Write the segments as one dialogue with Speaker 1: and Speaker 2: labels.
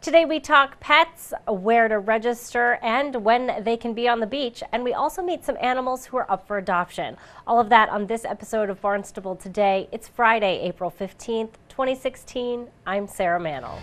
Speaker 1: Today we talk pets, where to register, and when they can be on the beach. And we also meet some animals who are up for adoption. All of that on this episode of Barnstable Today. It's Friday, April 15th, 2016. I'm Sarah Mannel.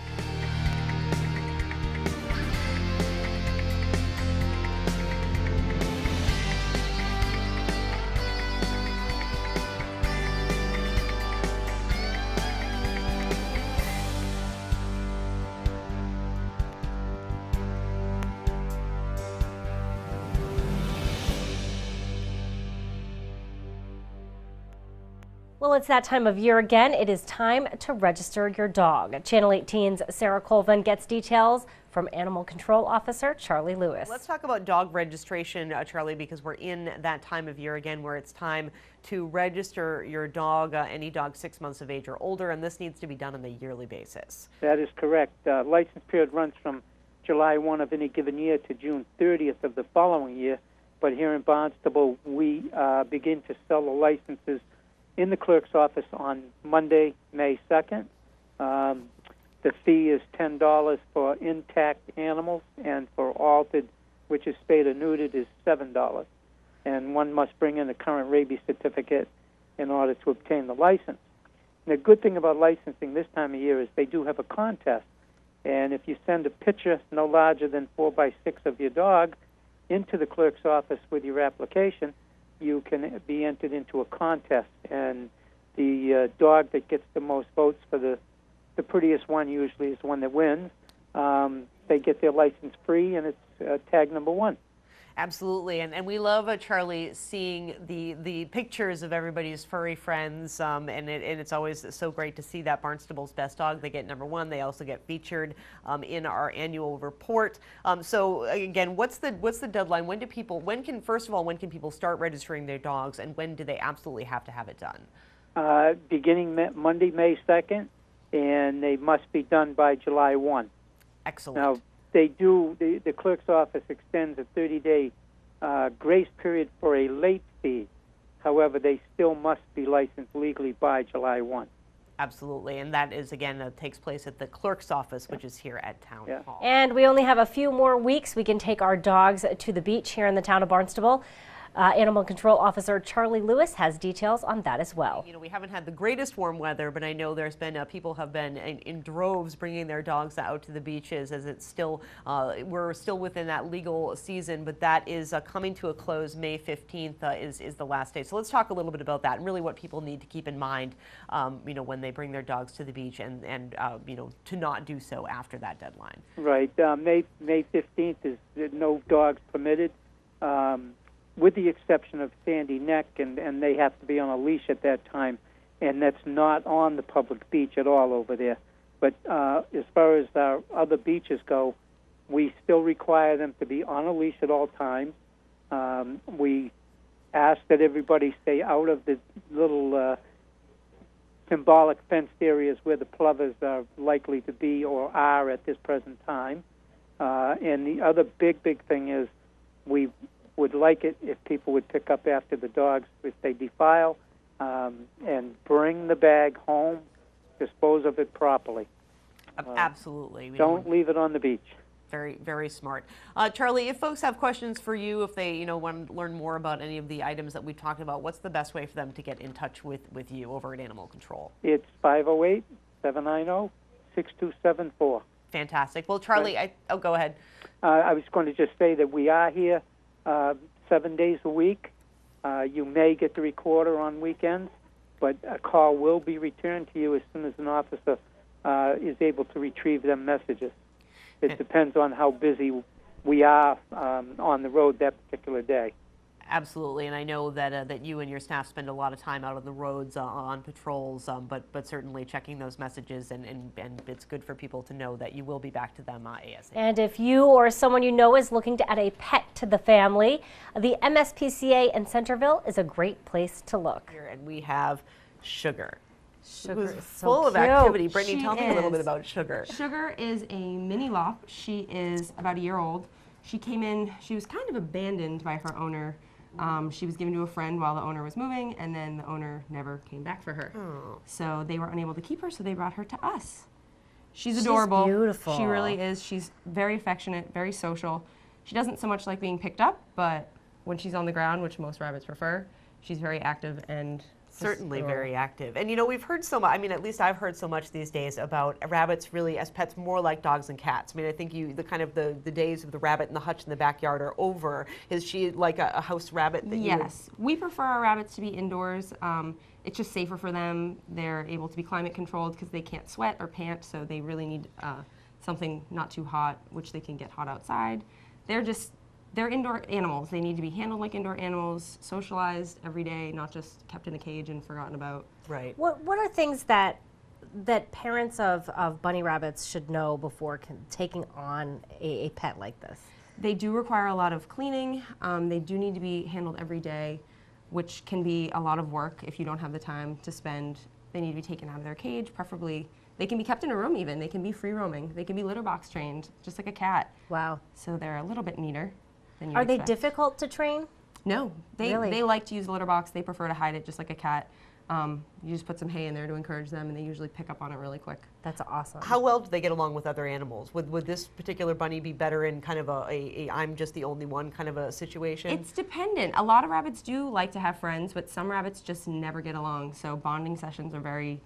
Speaker 1: Well, it's that time of year again. It is time to register your dog. Channel 18's Sarah Colvin gets details from Animal Control Officer Charlie Lewis.
Speaker 2: Let's talk about dog registration, Charlie, because we're in that time of year again where it's time to register your dog, any dog 6 months of age or older, and this needs to be done on a yearly basis.
Speaker 3: That is correct. License period runs from July 1 of any given year to June 30th of the following year, but here in Barnstable, we begin to sell the licenses in the clerk's office on Monday, May 2nd. The fee is $10 for intact animals, and for altered, which is spayed or neutered, is $7. And one must bring in a current rabies certificate in order to obtain the license. And the good thing about licensing this time of year is they do have a contest. And if you send a picture no larger than 4 by 6 of your dog into the clerk's office with your application, you can be entered into a contest, and the dog that gets the most votes for the prettiest one usually is the one that wins. They get their license free, and it's tag number 1.
Speaker 2: Absolutely, and we love, Charlie, seeing the pictures of everybody's furry friends, and it's always so great to see that Barnstable's Best Dog. They get number 1. They also get featured in our annual report. So again, what's the deadline? When can people start registering their dogs, and when do they absolutely have to have it done?
Speaker 3: Beginning Monday, May 2nd, and they must be done by July 1.
Speaker 2: Excellent.
Speaker 3: Now, the clerk's office extends a 30-day grace period for a late fee. However, they still must be licensed legally by July 1.
Speaker 2: Absolutely, and that is, again, takes place at the clerk's office, which is here at Town Hall.
Speaker 1: And we only have a few more weeks. We can take our dogs to the beach here in the town of Barnstable. Animal Control Officer Charlie Lewis has details on that as well.
Speaker 2: You know, we haven't had the greatest warm weather, but I know there's been people have been in droves bringing their dogs out to the beaches, as it's still we're still within that legal season, but that is coming to a close. May 15th is the last day. So let's talk a little bit about that and really what people need to keep in mind, when they bring their dogs to the beach, and to not do so after that deadline.
Speaker 3: Right. May 15th is no dogs permitted. With the exception of Sandy Neck, and they have to be on a leash at that time, and that's not on the public beach at all over there. But as far as our other beaches go, we still require them to be on a leash at all times. We ask that everybody stay out of the little symbolic fenced areas where the plovers are likely to be or are at this present time. And the other big thing is we would like it if people would pick up after the dogs if they defile, and bring the bag home, dispose of it properly.
Speaker 2: Absolutely.
Speaker 3: Don't leave it on the beach.
Speaker 2: Very, very smart. Charlie, if folks have questions for you, if they want to learn more about any of the items that we've talked about, what's the best way for them to get in touch with you over at Animal Control?
Speaker 3: It's 508-790-6274.
Speaker 2: Fantastic. Well, Charlie, go ahead.
Speaker 3: I was going to just say that we are here 7 days a week. You may get the recorder on weekends, but a call will be returned to you as soon as an officer is able to retrieve them messages. It depends on how busy we are on the road that particular day.
Speaker 2: Absolutely, and I know that you and your staff spend a lot of time out on the roads on patrols, but certainly checking those messages, and it's good for people to know that you will be back to them ASAP.
Speaker 1: And if you or someone you know is looking to add a pet to the family, the MSPCA in Centerville is a great place to look.
Speaker 2: And we have Sugar.
Speaker 1: Sugar is
Speaker 2: full
Speaker 1: so
Speaker 2: of
Speaker 1: cute.
Speaker 2: activity. Brittany, tell me a little bit about Sugar.
Speaker 4: Sugar is a mini lop. She is about a year old. She came in, she was kind of abandoned by her owner. She was given to a friend while the owner was moving, and then the owner never came back for her.
Speaker 2: Oh.
Speaker 4: So they were unable to keep her, so they brought her to us. She's adorable.
Speaker 1: Beautiful.
Speaker 4: She really is. She's very affectionate, very social. She doesn't so much like being picked up, but when she's on the ground, which most rabbits prefer, she's very active and
Speaker 2: certainly very active. And you know, we've heard so much, I mean, at least I've heard so much these days about rabbits really as pets more like dogs and cats. I mean, I think the days of the rabbit in the hutch in the backyard are over. Is she like a house rabbit that
Speaker 4: Yes. We prefer our rabbits to be indoors. It's just safer for them. They're able to be climate controlled because they can't sweat or pant, so they really need something not too hot, which they can get hot outside. They're indoor animals. They need to be handled like indoor animals, socialized every day, not just kept in a cage and forgotten about.
Speaker 2: Right.
Speaker 1: What are things that parents of bunny rabbits should know before taking on a pet like this?
Speaker 4: They do require a lot of cleaning. They do need to be handled every day, which can be a lot of work if you don't have the time to spend. They need to be taken out of their cage, preferably. They can be kept in a room even. They can be free roaming. They can be litter box trained, just like a cat.
Speaker 1: Wow.
Speaker 4: So they're a little bit neater than you
Speaker 1: Are they
Speaker 4: expect.
Speaker 1: difficult to train?
Speaker 4: No. They
Speaker 1: Really?
Speaker 4: like to use the litter box. They prefer to hide it just like a cat. You just put some hay in there to encourage them, and they usually pick up on it really quick.
Speaker 1: That's awesome.
Speaker 2: How well do they get along with other animals? Would this particular bunny be better in kind of a I'm just the only one kind of a situation?
Speaker 4: It's dependent. A lot of rabbits do like to have friends, but some rabbits just never get along. So bonding sessions are very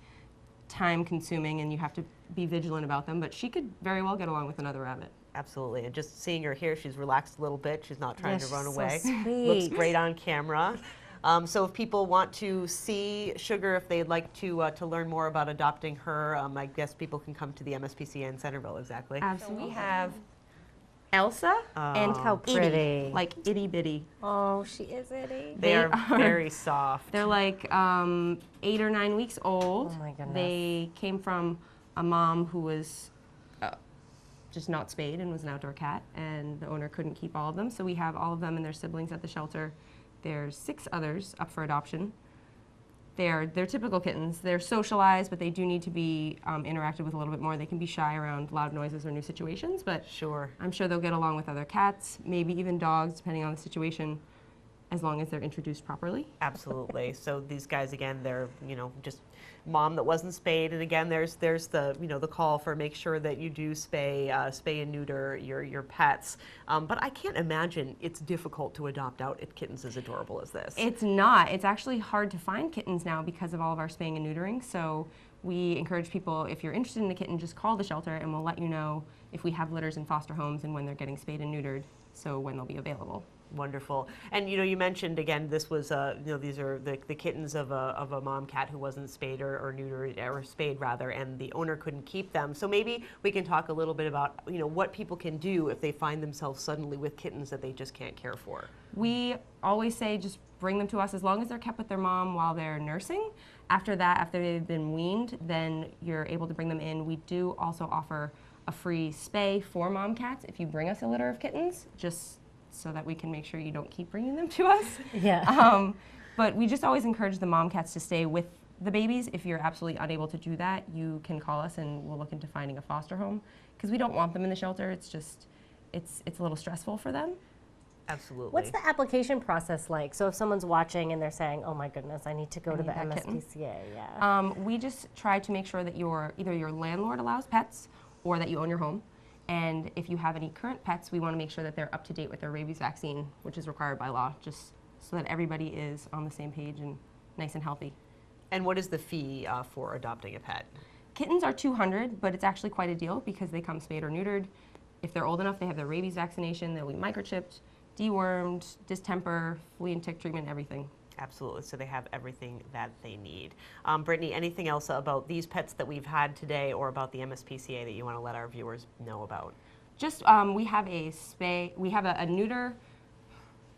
Speaker 4: time consuming, and you have to be vigilant about them. But she could very well get along with another rabbit.
Speaker 2: Absolutely. And just seeing her here, she's relaxed a little bit. She's not trying to run
Speaker 1: she's so
Speaker 2: away.
Speaker 1: sweet.
Speaker 2: Looks great on camera. So if people want to see Sugar, if they'd like to learn more about adopting her, I guess people can come to the MSPCA in Centerville, exactly.
Speaker 4: Absolutely. So we have Elsa and
Speaker 1: How pretty.
Speaker 4: Itty, like itty bitty.
Speaker 1: Oh, she is itty.
Speaker 2: They are very soft.
Speaker 4: They're like 8 or 9 weeks old.
Speaker 1: Oh my goodness.
Speaker 4: They came from a mom who was just not spayed and was an outdoor cat, and the owner couldn't keep all of them. So we have all of them and their siblings at the shelter. There's 6 others up for adoption. They're typical kittens. They're socialized, but they do need to be interacted with a little bit more. They can be shy around loud noises or new situations, but
Speaker 2: Sure.
Speaker 4: I'm sure they'll get along with other cats, maybe even dogs, depending on the situation, as long as they're introduced properly.
Speaker 2: Absolutely. So these guys, again, they're, just mom that wasn't spayed. And again, there's the, the call for make sure that you do spay and neuter your pets. But I can't imagine it's difficult to adopt out kittens as adorable as this.
Speaker 4: It's not. It's actually hard to find kittens now because of all of our spaying and neutering. So we encourage people, if you're interested in a kitten, just call the shelter and we'll let you know if we have litters in foster homes and when they're getting spayed and neutered, so when they'll be available.
Speaker 2: Wonderful. And you mentioned again, this was these are the kittens of a mom cat who wasn't spayed or neutered, or spayed rather, and the owner couldn't keep them. So maybe we can talk a little bit about what people can do if they find themselves suddenly with kittens that they just can't care for.
Speaker 4: We always say just bring them to us as long as they're kept with their mom while they're nursing. After that, after they've been weaned, then you're able to bring them in. We do also offer a free spay for mom cats if you bring us a litter of kittens, just so that we can make sure you don't keep bringing them to us.
Speaker 1: Yeah.
Speaker 4: But we just always encourage the mom cats to stay with the babies. If you're absolutely unable to do that, you can call us and we'll look into finding a foster home, because we don't want them in the shelter. It's just, it's a little stressful for them.
Speaker 2: Absolutely.
Speaker 1: What's the application process like? So if someone's watching and they're saying, oh my goodness, I need to go to the
Speaker 4: need that kitten.
Speaker 1: MSPCA. Yeah.
Speaker 4: We just try to make sure that either your landlord allows pets or that you own your home. And if you have any current pets, we want to make sure that they're up to date with their rabies vaccine, which is required by law, just so that everybody is on the same page and nice and healthy.
Speaker 2: And what is the fee for adopting a pet?
Speaker 4: Kittens are $200, but it's actually quite a deal because they come spayed or neutered. If they're old enough, they have their rabies vaccination, they'll be microchipped, dewormed, distemper, flea and tick treatment, everything.
Speaker 2: Absolutely. So they have everything that they need. Brittany, anything else about these pets that we've had today or about the MSPCA that you want to let our viewers know about?
Speaker 4: Just we have a neuter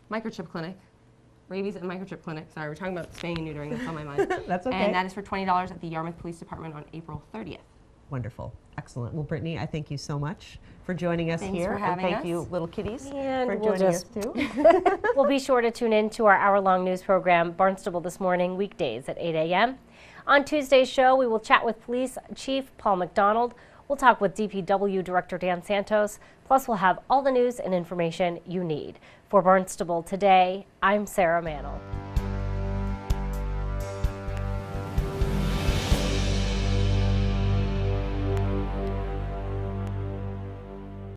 Speaker 4: microchip clinic, rabies and microchip clinic. Sorry, we're talking about spaying and neutering. That's on my mind.
Speaker 5: That's okay.
Speaker 4: And that is for $20 at the Yarmouth Police Department on April 30th.
Speaker 5: Wonderful. Excellent. Well, Brittany, I thank you so much for joining us
Speaker 4: Thanks
Speaker 5: here.
Speaker 4: for having
Speaker 5: and thank
Speaker 4: us.
Speaker 5: you, little kitties,
Speaker 1: And
Speaker 5: for
Speaker 1: we'll
Speaker 5: joining
Speaker 1: just-
Speaker 5: us too.
Speaker 1: We'll be sure to tune in to our hour-long news program, Barnstable This Morning, weekdays at 8 a.m. On Tuesday's show, we will chat with Police Chief Paul McDonald. We'll talk with DPW Director Dan Santos. Plus, we'll have all the news and information you need. For Barnstable Today, I'm Sarah Mantle.